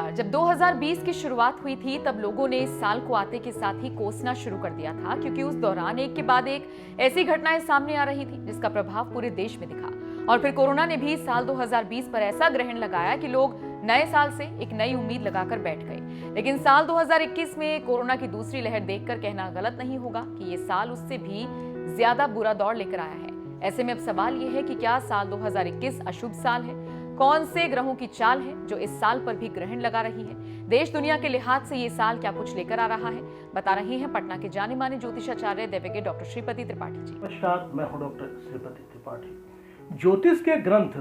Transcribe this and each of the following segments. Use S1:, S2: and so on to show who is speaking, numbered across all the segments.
S1: नमस्कार। जब 2020 की शुरुआत हुई थी तब लोगों ने इस साल को आते के साथ ही कोसना शुरू कर दिया था, क्योंकि उस दौरान एक के बाद एक ऐसी घटनाएं सामने आ रही थी जिसका प्रभाव पूरे देश में दिखा। और फिर कोरोना ने भी साल 2020 पर ऐसा ग्रहण लगाया कि लोग नए साल से एक नई उम्मीद लगाकर बैठ गए। लेकिन साल 2021 में कोरोना की दूसरी लहर देखकर कहना गलत नहीं होगा कि ये साल उससे भी ज्यादा बुरा दौर लेकर आया है। ऐसे में अब सवाल ये है कि क्या साल 2021 अशुभ साल है? कौन से ग्रहों की चाल है जो इस साल पर भी ग्रहण लगा रही है? देश दुनिया के लिहाज से ये साल क्या कुछ लेकर आ रहा है, बता रहे हैं पटना के जाने माने ज्योतिषाचार्य दैव्य के डॉक्टर श्रीपति त्रिपाठी जी।
S2: नमस्कार, मैं हूं डॉक्टर श्रीपति त्रिपाठी। ज्योतिष के ग्रंथ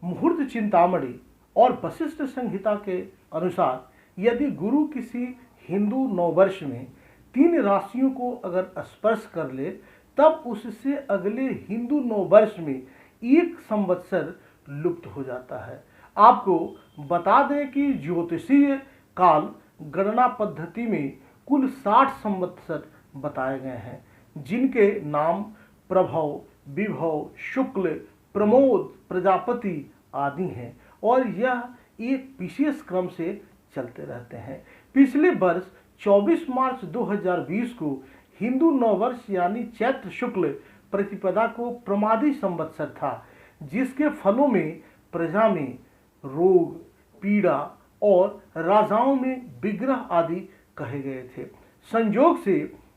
S2: मुहूर्त चिंतामणि और वशिष्ठ संहिता के अनुसार यदि गुरु किसी हिंदू नववर्ष में 3 राशियों को अगर स्पर्श कर ले तब उससे अगले हिंदू नववर्ष में 1 संवत्सर लुप्त हो जाता है। आपको बता दें कि ज्योतिषीय काल गणना पद्धति में कुल 60 संवत्सर बताए गए हैं, जिनके नाम प्रभव, विभव, शुक्ल, प्रमोद, प्रजापति आदि हैं और यह एक विशेष क्रम से चलते रहते हैं। पिछले वर्ष 24 मार्च 2020 को हिंदू नववर्ष यानी चैत्र शुक्ल प्रतिपदा को प्रमादी संवत्सर था, जिसके फलों में प्रजा में रोग, पीड़ा और राजाओं में विग्रह आदि कहे गए थे। संयोग से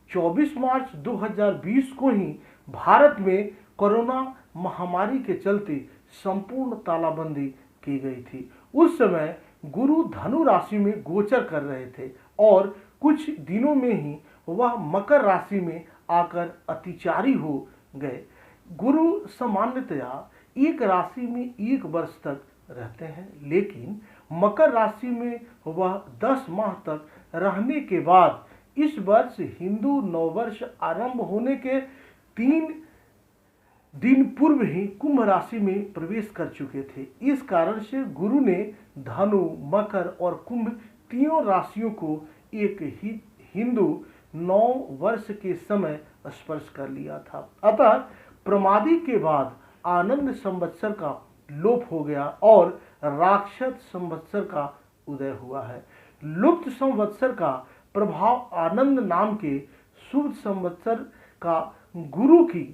S2: 24 मार्च 2020 को ही भारत में कोरोना महामारी के चलते संपूर्ण तालाबंदी की गई थी। उस समय गुरु धनु राशि में गोचर कर रहे थे और कुछ दिनों में ही वह मकर राशि में आकर अतिचारी हो गए। गुरु सामान्यतया एक राशि में 1 वर्ष तक रहते हैं, लेकिन मकर राशि में वह 10 माह तक रहने के बाद इस वर्ष हिंदू नववर्ष आरंभ होने के 3 दिन पूर्व ही कुंभ राशि में प्रवेश कर चुके थे। इस कारण से गुरु ने धनु, मकर और कुंभ तीनों राशियों को एक ही हिंदू 9 वर्ष के समय स्पर्श कर लिया था। अतः प्रमादी के बाद आनंद संवत्सर का लोप हो गया और राक्षस संवत्सर का उदय हुआ है। लुप्त संवत्सर का प्रभाव आनंद नाम के शुभ संवत्सर का गुरु की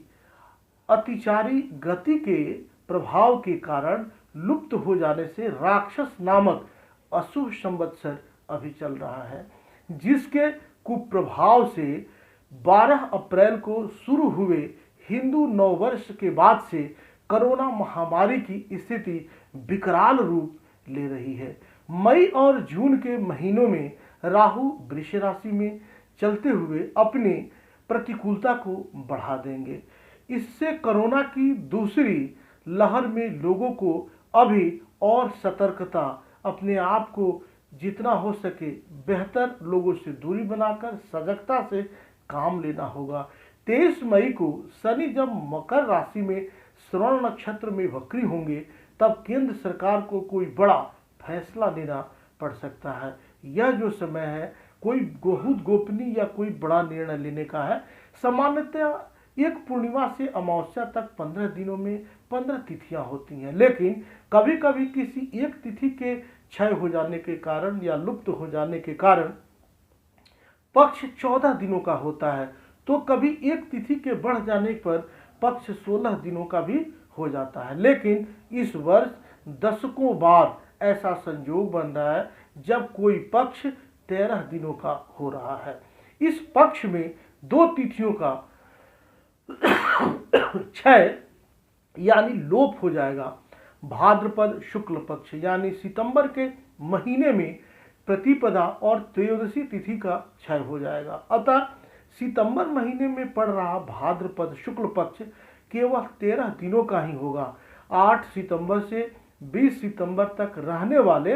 S2: अतिचारी गति के प्रभाव के कारण लुप्त हो जाने से राक्षस नामक अशुभ संवत्सर अभी चल रहा है, जिसके कुप्रभाव से 12 अप्रैल को शुरू हुए हिंदू नववर्ष के बाद से कोरोना महामारी की स्थिति विकराल रूप ले रही है। मई और जून के महीनों में राहु वृष राशि में चलते हुए अपनी प्रतिकूलता को बढ़ा देंगे। इससे कोरोना की दूसरी लहर में लोगों को अभी और सतर्कता, अपने आप को जितना हो सके बेहतर लोगों से दूरी बनाकर सजगता से काम लेना होगा। 23 मई को शनि जब मकर राशि में श्रवण नक्षत्र में वक्री होंगे तब केंद्र सरकार को कोई बड़ा फैसला लेना पड़ सकता है। यह जो समय है कोई बहुत गोपनीय या कोई बड़ा निर्णय लेने का है। सामान्यतः एक पूर्णिमा से अमावस्या तक 15 दिनों में 15 तिथियां होती हैं, लेकिन कभी कभी किसी एक तिथि के क्षय हो जाने के कारण या लुप्त हो जाने के कारण पक्ष 14 दिनों का होता है, तो कभी एक तिथि के बढ़ जाने पर पक्ष 16 दिनों का भी हो जाता है। लेकिन इस वर्ष दशकों बाद ऐसा संयोग बन रहा है जब कोई पक्ष 13 दिनों का हो रहा है। इस पक्ष में 2 तिथियों का क्षय यानी लोप हो जाएगा। भाद्रपद शुक्ल पक्ष यानी सितंबर के महीने में प्रतिपदा और त्रयोदशी तिथि का क्षय हो जाएगा। अतः सितंबर महीने में पड़ रहा भाद्रपद शुक्ल पक्ष केवल 13 दिनों का ही होगा। 8 सितंबर से 20 सितंबर तक रहने वाले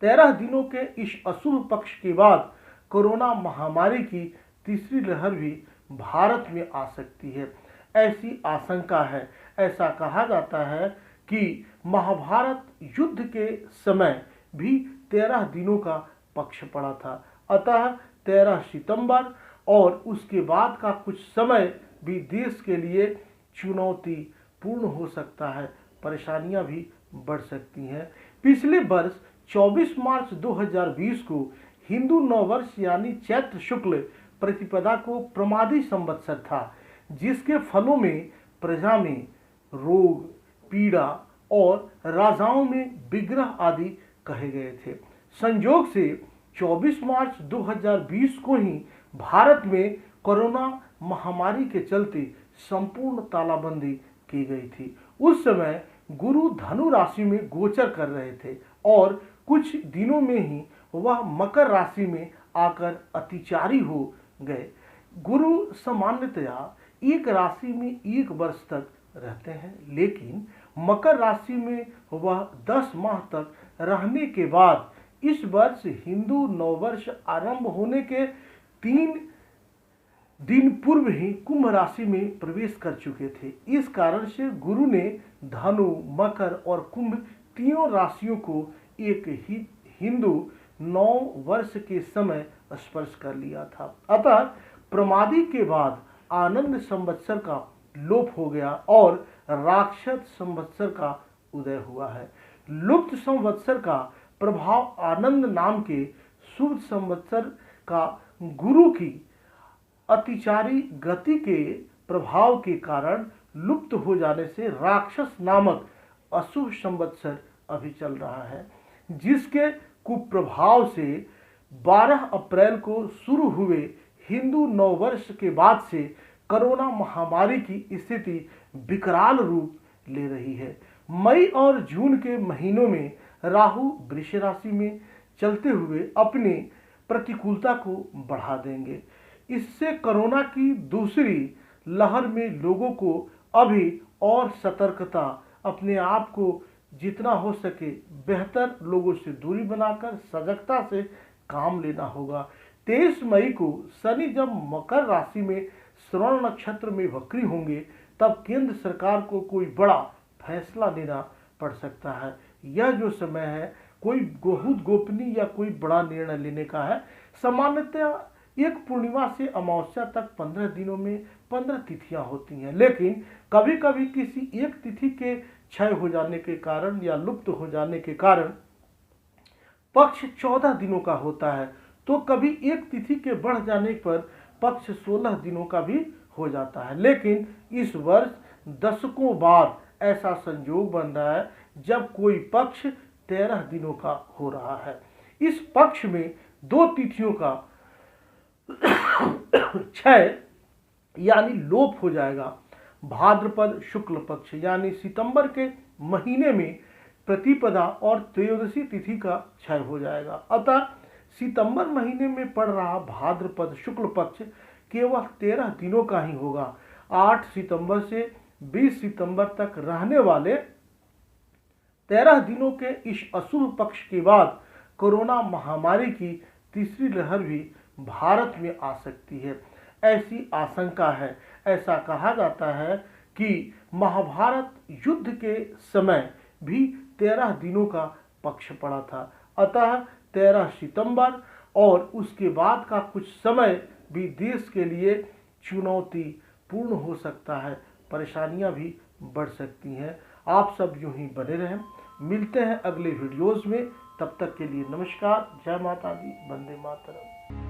S2: 13 दिनों के इस अशुभ पक्ष के बाद कोरोना महामारी की तीसरी लहर भी भारत में आ सकती है, ऐसी आशंका है। ऐसा कहा जाता है कि महाभारत युद्ध के समय भी 13 दिनों का पक्ष पड़ा था। अतः 13 सितंबर और उसके बाद का कुछ समय भी देश के लिए चुनौतीपूर्ण हो सकता है, परेशानियां भी बढ़ सकती हैं। पिछले वर्ष 24 मार्च 2020 को हिंदू नववर्ष यानी चैत्र शुक्ल प्रतिपदा को प्रमादी संवत्सर था, जिसके फलों में प्रजा में रोग, पीड़ा और राजाओं में विग्रह आदि कहे गए थे। संयोग से 24 मार्च 2020 को ही भारत में कोरोना महामारी के चलते संपूर्ण तालाबंदी की गई थी। उस समय गुरु धनु राशि में गोचर कर रहे थे और कुछ दिनों में ही वह मकर राशि में आकर अतिचारी हो गए। गुरु सामान्यतया एक राशि में एक वर्ष तक रहते हैं, लेकिन मकर राशि में वह 10 माह तक रहने के बाद इस वर्ष हिंदू नववर्ष आरंभ होने के 3 दिन पूर्व ही कुंभ राशि में प्रवेश कर चुके थे। इस कारण से गुरु ने धनु, मकर और कुंभ तीनों राशियों को एक ही हिंदू 9 वर्ष के समय स्पर्श कर लिया था। अतः प्रमादी के बाद आनंद संवत्सर का लोप हो गया और राक्षस संवत्सर का उदय हुआ है। लुप्त संवत्सर का प्रभाव आनंद नाम के शुभ संवत्सर का गुरु की अतिचारी गति के प्रभाव के कारण लुप्त हो जाने से राक्षस नामक अशुभ संवत्सर अभी चल रहा है, जिसके कुप्रभाव से 12 अप्रैल को शुरू हुए हिंदू नववर्ष के बाद से कोरोना महामारी की स्थिति विकराल रूप ले रही है। मई और जून के महीनों में राहु वृष राशि में चलते हुए अपनी प्रतिकूलता को बढ़ा देंगे। इससे कोरोना की दूसरी लहर में लोगों को अभी और सतर्कता, अपने आप को जितना हो सके बेहतर लोगों से दूरी बनाकर सजगता से काम लेना होगा। 23 मई को शनि जब मकर राशि में श्रवण नक्षत्र में वक्री होंगे, तब केंद्र सरकार को कोई बड़ा फैसला लेना पड़ सकता है। यह जो समय है कोई बहुत गोपनीय या कोई बड़ा निर्णय लेने का है। सामान्यतः एक पूर्णिमा से अमावस्या तक 15 दिनों में 15 तिथियां होती हैं, लेकिन कभी कभी किसी एक तिथि के क्षय हो जाने के कारण या लुप्त हो जाने के कारण पक्ष 14 दिनों का होता है, तो कभी एक तिथि के बढ़ जाने पर पक्ष 16 दिनों का भी हो जाता है। लेकिन इस वर्ष दशकों बाद ऐसा संयोग बन रहा है जब कोई पक्ष 13 दिनों का हो रहा है। इस पक्ष में 2 तिथियों का क्षय यानी लोप हो जाएगा। भाद्रपद शुक्ल पक्ष यानी सितंबर के महीने में प्रतिपदा और त्रयोदशी तिथि का क्षय हो जाएगा। अतः सितंबर महीने में पड़ रहा भाद्रपद शुक्ल पक्ष केवल 13 दिनों का ही होगा। 8 सितंबर से 20 सितंबर तक रहने वाले 13 दिनों के इस अशुभ पक्ष के बाद कोरोना महामारी की तीसरी लहर भी भारत में आ सकती है, ऐसी आशंका है। ऐसा कहा जाता है कि महाभारत युद्ध के समय भी 13 दिनों का पक्ष पड़ा था। अतः 13 सितंबर और उसके बाद का कुछ समय भी देश के लिए चुनौतीपूर्ण हो सकता है, परेशानियां भी बढ़ सकती हैं। आप सब यूं ही बने रहें। मिलते हैं अगले वीडियोस में, तब तक के लिए नमस्कार। जय माता दी, वंदे मातरम।